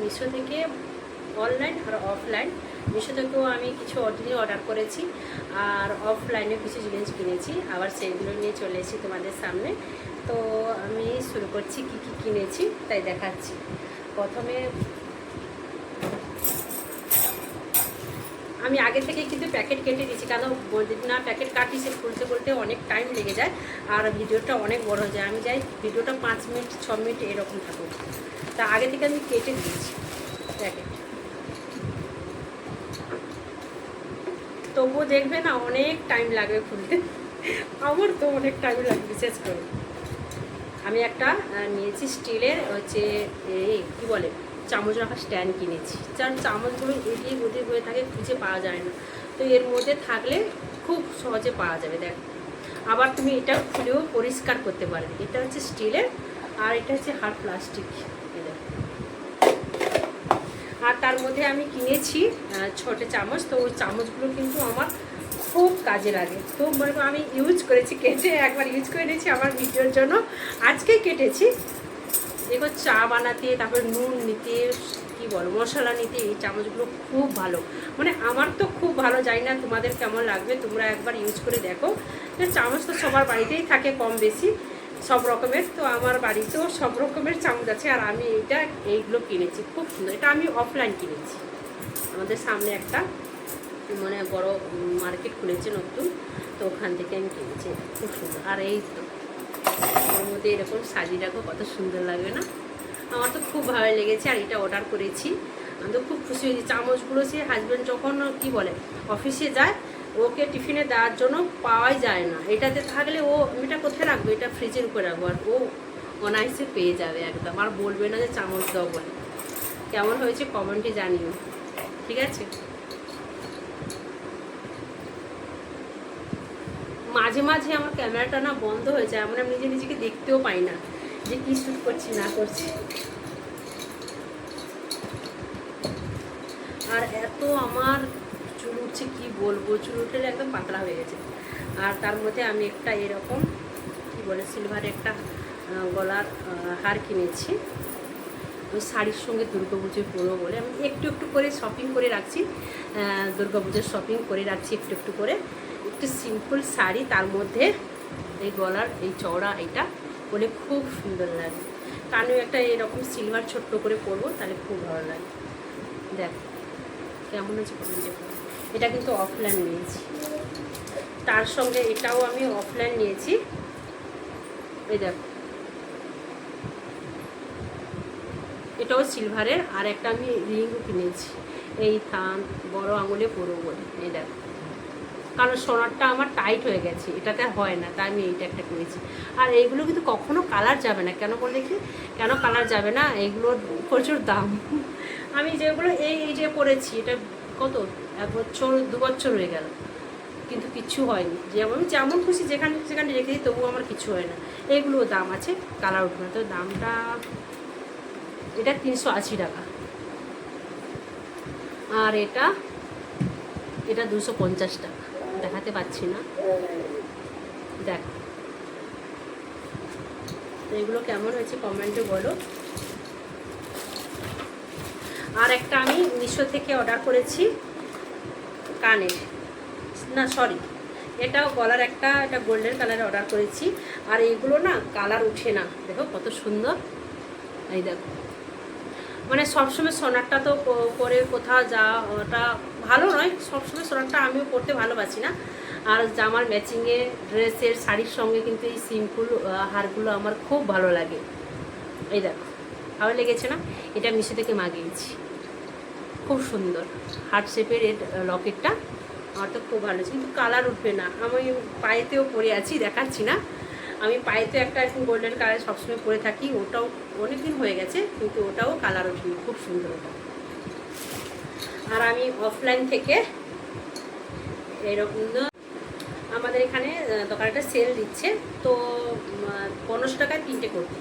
মিশো থেকে অনলাইন আর অফলাইন, মিশো থেকেও আমি কিছু অর্ডার করেছি আর অফলাইনে কিছু জিনিস কিনেছি, আবার সেইগুলো নিয়ে চলে এসেছি তোমাদের সামনে। তো আমি শুরু করছি কি কি কিনেছি তাই দেখাচ্ছি। প্রথমে আমি আগে থেকে কিন্তু প্যাকেট কেটে দিয়েছি, কারণ যদি না প্যাকেট কাটি সে খুলতে খুলতে অনেক টাইম লেগে যায় আর ভিডিওটা অনেক বড় হয়ে যায়। আমি চাই ভিডিওটা 5 মিনিট 6 মিনিট এরকম থাকুক, তা আগে থেকে আমি কেটে দিয়েছি প্যাকেট। তবুও দেখবে না অনেক টাইম লাগবে খুলতে, আমার তো অনেক টাইম লাগবে বিশেষ করে। আমি একটা নিয়েছি স্টিলের হচ্ছে এই কী বলে চামচ রাখার স্ট্যান্ড কিনেছি, যার চামচগুলো এদিক ওদিক হয়ে থাকে, খুঁজে পাওয়া যায় না। তো এর মধ্যে থাকলে খুব সহজে পাওয়া যাবে। দেখ, আবার তুমি এটা খুলেও পরিষ্কার করতে পারবে। এটা হচ্ছে স্টিলের আর এটা হচ্ছে হার্ড প্লাস্টিক। আর তার মধ্যে আমি কিনেছি ছোটো চামচ। তো ওই চামচগুলো কিন্তু আমার খুব কাজে লাগে। তো মনে করো আমি ইউজ করেছি, কেটে একবার ইউজ করে নিয়েছি আমার ভিডিওর জন্য, আজকে কেটেছি। দেখো চা বানাতে, তারপরে নুন নিতে, কী বলো মশলা নিতে এই চামচগুলো খুব ভালো। মানে আমার তো খুব ভালো, জানি না তোমাদের কেমন লাগবে, তোমরা একবার ইউজ করে দেখো। চামচ তো সবার বাড়িতেই থাকে কম বেশি সব রকমের, তো আমার বাড়িতেও সব রকমের চামচ আছে। আর আমি এইগুলো কিনেছি, খুব সুন্দর। এটা আমি অফলাইন কিনেছি, আমাদের সামনে একটা মানে বড় মার্কেট খুলেছে নতুন, তো ওখান থেকে আমি কিনেছি, খুব সুন্দর। আর এই তো ওর মধ্যে এরকম সাজিয়ে রাখো, কত সুন্দর লাগবে না? আমার তো খুব ভালো লেগেছে। আর এটা অর্ডার করেছি, আমি তো খুব খুশি হয়েছি। চামচগুলো সে হাজব্যান্ড যখন কী বলে অফিসে যায়, ওকে টিফিনে দেওয়ার জন্য পাওয়াই যায় না। এটাতে থাকলে ও এটা কোথায় রাখবো, এটা ফ্রিজের উপরে রাখবো, আর ও অনায়াসে পেয়ে যাবে একদম, আর বলবে না যে চামচ দাও বলে। কেমন হয়েছে কমেন্টে জানিও, ঠিক আছে? মাঝে মাঝে আমার ক্যামেরাটা না বন্ধ হয়ে যায়, আমরা নিজে নিজেকে দেখতেও পাই না যে কী শ্যুট করছি না করছি। আর এত আমার চুল উঠছে কি বলবো, চুল উঠলে একদম পাতলা হয়ে গেছে। আর তার মধ্যে আমি একটা এরকম কী বলে সিলভারের একটা গলার হার কিনেছি, ওই শাড়ির সঙ্গে দুর্গাপুজোয় পরবো বলে। আমি একটু একটু করে শপিং করে রাখছি, দুর্গাপুজোর শপিং করে রাখছি একটু একটু করে। একটু সিম্পল শাড়ি, তার মধ্যে এই গলার এই চওড়া এটা বলে খুব সুন্দর লাগে। কানেও একটা এরকম সিলভার ছোট্ট করে পরবো, তাহলে খুব ভালো লাগে। দেখ কেমন হচ্ছে কমেন্টে। এটা কিন্তু অফলাইন নিয়েছি, তার সঙ্গে এটাও আমি অফলাইন নিয়েছি। এই দেখো এটাও সিলভারের। আর একটা আমি রিংও কিনেছি, এই থান বড় আঙুলে পরবো বলে। এই দেখো, কারণ সোনারটা আমার টাইট হয়ে গেছে, এটাতে হয় না, তাই আমি এইটা একটা কিনেছি। আর এইগুলো কিন্তু কখনো কালার যাবে না, কেন বল দেখি, কেন কালার যাবে না? এইগুলোর প্রচুর দাম। আমি যেগুলো এই যে পরেছি, এটা কত 1 বছর 2 বছর হয়ে গেল, কিন্তু কিচ্ছু হয়নি। যেমন খুশি যেখানে সেখানে রেখে দিই, তবুও আমার কিছু হয় না। এইগুলোও দাম আছে, কালার উঠবে না। তো দামটা এটা 380 টাকা, আর এটা 250 টাকা। দেখাতে পাচ্ছি না, দেখ। তো এগুলো কেমন হয়েছে কমেন্টে বলো। আর একটা আমি মিশো থেকে অর্ডার করেছি কানের, না সরি, এটাও গলার একটা, এটা গোল্ডেন কালারে অর্ডার করেছি। আর এইগুলো না কালার উঠে না, দেখো কত সুন্দর। এই দেখো, মানে সবসময় সোনারটা তো পরে কোথাও যাওয়াটা ভালো নয়, সবসময় সোনারটা আমিও পরতে ভালোবাসি না। আর জামার ম্যাচিংয়ে ড্রেসের শাড়ির সঙ্গে কিন্তু এই সিম্পল হারগুলো আমার খুব ভালো লাগে। এই দেখো ভালো লেগেছে না? এটা মিশো থেকে মাগিয়েছি, খুব সুন্দর হার্ট শেপের এর লকেটটা। আমার তো খুব ভালো লাগছে, কিন্তু কালার উঠবে না। আমি পায়েতেও পরে আছি, দেখাচ্ছি না। আমি পায়েতে একটা এখন গোল্ডেন কালার সবসময় পরে থাকি, ওটাও অনেক দিন হয়ে গেছে, কিন্তু ওটাও কালার ওঠেনি, খুব সুন্দর ওটা। আর আমি অফলাইন থেকে এরকম আমাদের এখানে দোকানটা সেল দিচ্ছে, তো 1500 টাকায় 3টে কুর্তি।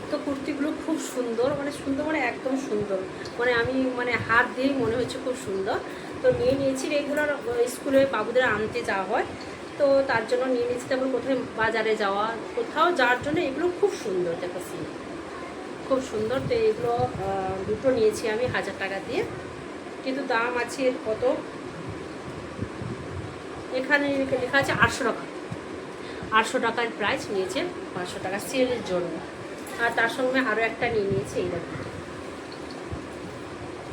তো কুর্তিগুলো খুব সুন্দর, মানে সুন্দর মানে একদম সুন্দর, মানে আমি মানে হাত দিয়েই মনে হচ্ছে খুব সুন্দর। তো নিয়েছি। রেগুলার স্কুলে বাবুদের আনতে যাওয়া হয়, তো তার জন্য নিয়ে নিয়েছি। তারপর কোথায় বাজারে যাওয়া, কোথাও যাওয়ার জন্য এগুলো খুব সুন্দর। দেখো খুব সুন্দর। তো এগুলো দুটো নিয়েছি আমি 1000 টাকা দিয়ে, কিন্তু দাম আছে এর কত, এখানে লেখা আছে 800 টাকা। 800 টাকার প্রাইস নিয়েছে, 500 টাকা সেলের জন্য। আর তার সঙ্গে আরও একটা নিয়ে নিয়েছি এইরকম।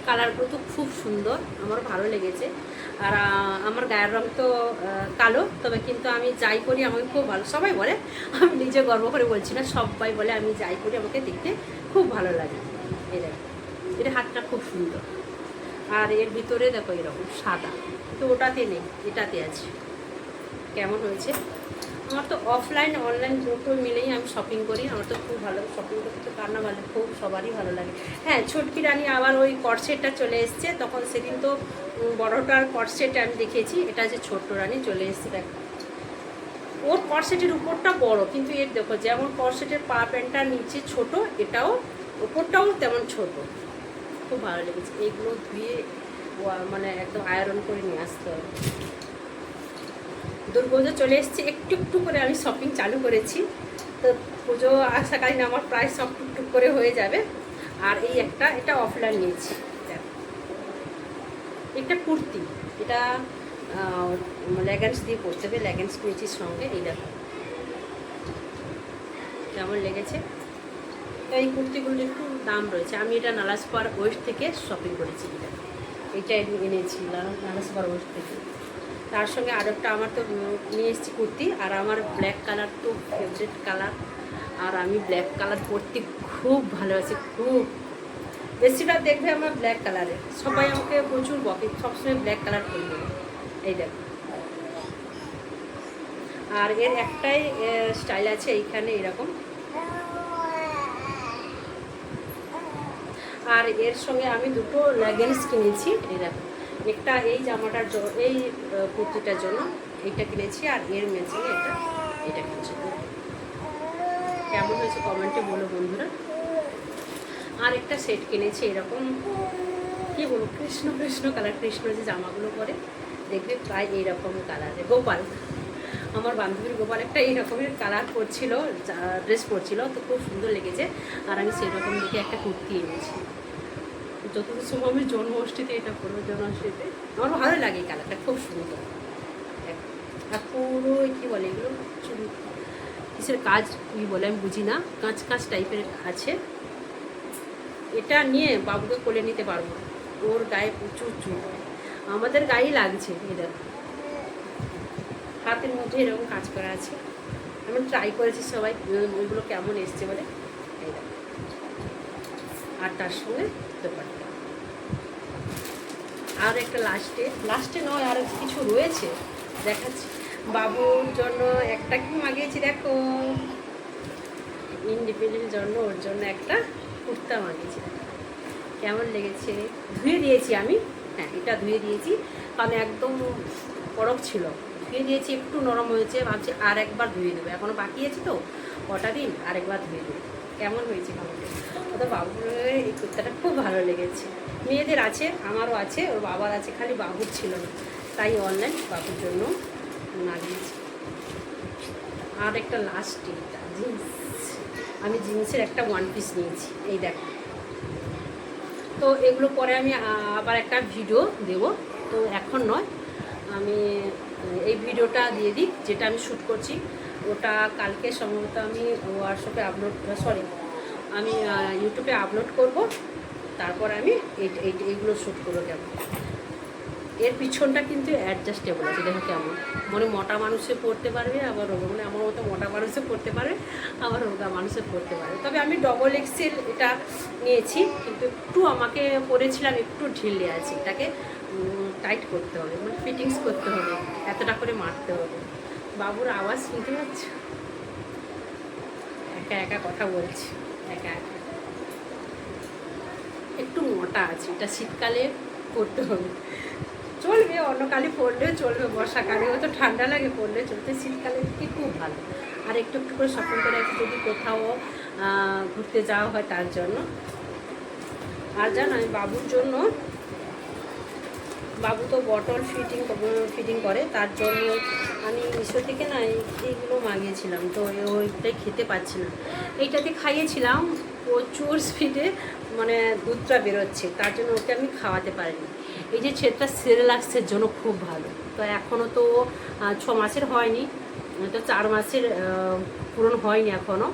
কালারগুলো তো খুব সুন্দর, আমার ভালো লেগেছে। আর আমার গায়ের রং তো কালো, তবে কিন্তু আমি যাই করি আমাকে খুব ভালো, সবাই বলে, আমি নিজে গর্ব করে বলছি না, সবাই বলে আমি যাই করি আমাকে দেখতে খুব ভালো লাগে। এটা হাতটা খুব সুন্দর। আর এর ভিতরে দেখো এরকম সাদা, তো ওটাতে নেই, এটাতে আছে। কেমন হয়েছে? আমার তো অফলাইন অনলাইন দুটো মিলেই আমি শপিং করি, আমার তো খুব ভালো শপিং করতে, তো কার না ভালো, খুব সবারই ভালো লাগে। হ্যাঁ, ছুটকি রানী আবার ওই কটসেটটা চলে এসছে, তখন সেদিন তো বড়োটার কটসেটটা আমি দেখিয়েছি, এটা যে ছোট্ট রানী চলে এসছে। দেখ ওর কটসেটের উপরটা বড়, কিন্তু এর দেখো যেমন কটসেটের পা প্যান্টটা নিচে ছোট, এটাও উপরটাও তেমন ছোট। খুব ভালো লেগেছে। এইগুলো ধুয়ে মানে একদম আয়রন করে নিয়ে আসতে হবে। দুর্গাপুজো চলে এসছে, একটু একটু করে আমি শপিং চালু করেছি, তো পুজো আসাকালীন আমার প্রায় সব টুকটুক করে হয়ে যাবে। আর এই এটা অফলাইন নিয়েছি, একটা কুর্তি, এটা লেগেন্স দিয়ে পরতে হবে, লেগেন্স নিয়েছি সঙ্গে। এই দেখো কেমন লেগেছে। এই কুর্তিগুলো একটু দাম রয়েছে, আমি এটা নালাসপাড় ওয়েস্ট থেকে শপিং করেছি। এটা এনেছি নালাসপাড় ওয়েস্ট থেকে। তার সঙ্গে আরেকটা আমার তো নিয়ে এসেছি কুর্তি, আর আমার ব্ল্যাক কালার তো ফেভারিট কালার, আর আমি ব্ল্যাক কালার পরতে খুব ভালোবাসি, খুব। বেশিরভাগ দেখবে আমার ব্ল্যাক কালারের, সবাই আমাকে প্রচুর বকে, সবসময় ব্ল্যাক কালার পরবে। এই দেখো, আর এর একটাই স্টাইল আছে এইখানে এরকম, আর এর সঙ্গে আমি দুটো লেগিংস কিনেছি। এই দেখো, একটা এই জামাটার জন্য, এই কুর্তিটার জন্য এইটা কিনেছি, আর এর ম্যাচিং এটা কিনেছি। কেমন হয়েছে কমেন্টে বলো বন্ধুরা। আর একটা সেট কিনেছি এরকম, কি বলবো, কৃষ্ণ কৃষ্ণ কালার, কৃষ্ণ যে জামাগুলো পরে দেখবে প্রায় এইরকম কালারে। গোপাল, আমার বান্ধবীর গোপাল একটা এইরকমের কালার পরছিল, ড্রেস পরছিল, তো খুব সুন্দর লেগেছে। আর আমি সেই রকম দেখে একটা কুর্তি এনেছি, যতদূর সময় আমি জন্মাষ্টমীতে এটা পরবো, জন্মাষ্টমীতে আমার ভালো লাগে এই কালারটা, খুব সুন্দর। আর পুরো কী বলে এগুলো, কিসের কাজ কী বলে আমি বুঝি না, কাঁচ কাঁচ টাইপের আছে। এটা নিয়ে বাবুকে কোলে নিতে পারবো, ওর গায়ে প্রচুর চুল, আমাদের গায়েই লাগছে। এদের হাতের মধ্যে এরকম কাজ করা আছে, আমি ট্রাই করেছি সবাই, ওইগুলো কেমন এসছে বলে। এই দেখো, আর তার সঙ্গে দোপাট্টা। আর একটা লাস্টে নয়, আর কিছু রয়েছে দেখাচ্ছি। বাবুর জন্য একটা কি মাগিয়েছি দেখো, ইন্ডিপেন্ডেন্ট জন্য, ওর জন্য একটা কুর্তা মাগিয়েছি। কেমন লেগেছে? ধুয়ে দিয়েছি আমি, হ্যাঁ এটা ধুয়ে দিয়েছি, কারণ একদম বরফ ছিল, ধুয়ে দিয়েছি, একটু নরম হয়েছে, ভাবছি আর একবার ধুয়ে দেবো, এখনও বাকি আছে তো কটা দিন, আরেকবার ধুয়ে দেবো। কেমন হয়েছে আমাকে? ওদের বাবুর এই কুর্তাটা খুব ভালো লেগেছে। মেয়েদের আছে, আমারও আছে, ওর বাবার আছে, খালি বাবুর ছিল না, তাই অনলাইন বাবুর জন্য মাগিয়েছি। আর একটা লাস্ট জিন্স, আমি জিন্সের একটা ওয়ান পিস নিয়েছি, এই দেখো। তো এগুলো পরে আমি আবার একটা ভিডিও দেব, তো এখন নয়, আমি এই ভিডিওটা দিয়ে দিই যেটা আমি শ্যুট করছি, ওটা কালকে সম্ভবত আমি হোয়াটসঅ্যাপে আমি ইউটিউবে আপলোড করব, তারপর আমি এইগুলো শ্যুট করবো। কেমন এর পিছনটা কিন্তু অ্যাডজাস্টেবল আছে, দেখো কেমন, মানে মোটা মানুষে পড়তে পারবে, আবার রোগা, মানে আমার মতো মোটা মানুষে পড়তে পারবে, আবার রোগা মানুষে পড়তে পারবে। তবে আমি ডবল এক্সেল এটা নিয়েছি, কিন্তু একটু আমাকে পরেছিলাম, একটু ঢিলে আছে, এটাকে টাইট করতে হবে, মানে ফিটিংস করতে হবে, এতটা করে মারতে হবে। বাবুর আওয়াজ শুনতে পাচ্ছ, একা একা কথা বলছি, একা একা। একটু মোটা আছে, এটা শীতকালে পরতে হবে, চলবে, অন্য কালে পরলেও চলবে, বর্ষাকালে তো ঠান্ডা লাগে, পরলে চলতে, শীতকালে কি খুব ভালো। আর একটু একটু করে শপিং করে আছে, যদি কোথাও ঘুরতে যাওয়া হয় তার জন্য। আর জানো আমি বাবুর জন্য, বাবু তো বটল ফিটিং করে, তার জন্য আমি মিশো থেকে না এইগুলো মাগিয়েছিলাম, তো ওইটাই খেতে পাচ্ছি না, এইটাতে খাইয়েছিলাম, প্রচুর স্পিডে মানে দুধটা বেরোচ্ছে, তার জন্য ওকে আমি খাওয়াতে পারিনি। এই যে ছেলেটা সেরেলাক্সের জন্য খুব ভালো। তো এখনও তো 6 মাসের হয়নি, তো 4 মাসের পূরণ হয়নি এখনও।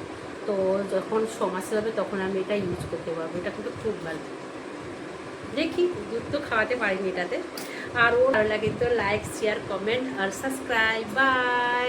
তো যখন 6 মাসের হবে তখন আমি এটা ইউজ করতে পারবো। এটা কিন্তু খুব ভালো। দেখি, দুধ তো খাওয়াতে পারিনি এটাতে। আর ও ভালো লাগে তো লাইক, শেয়ার, কমেন্ট আর সাবস্ক্রাইব। বাই।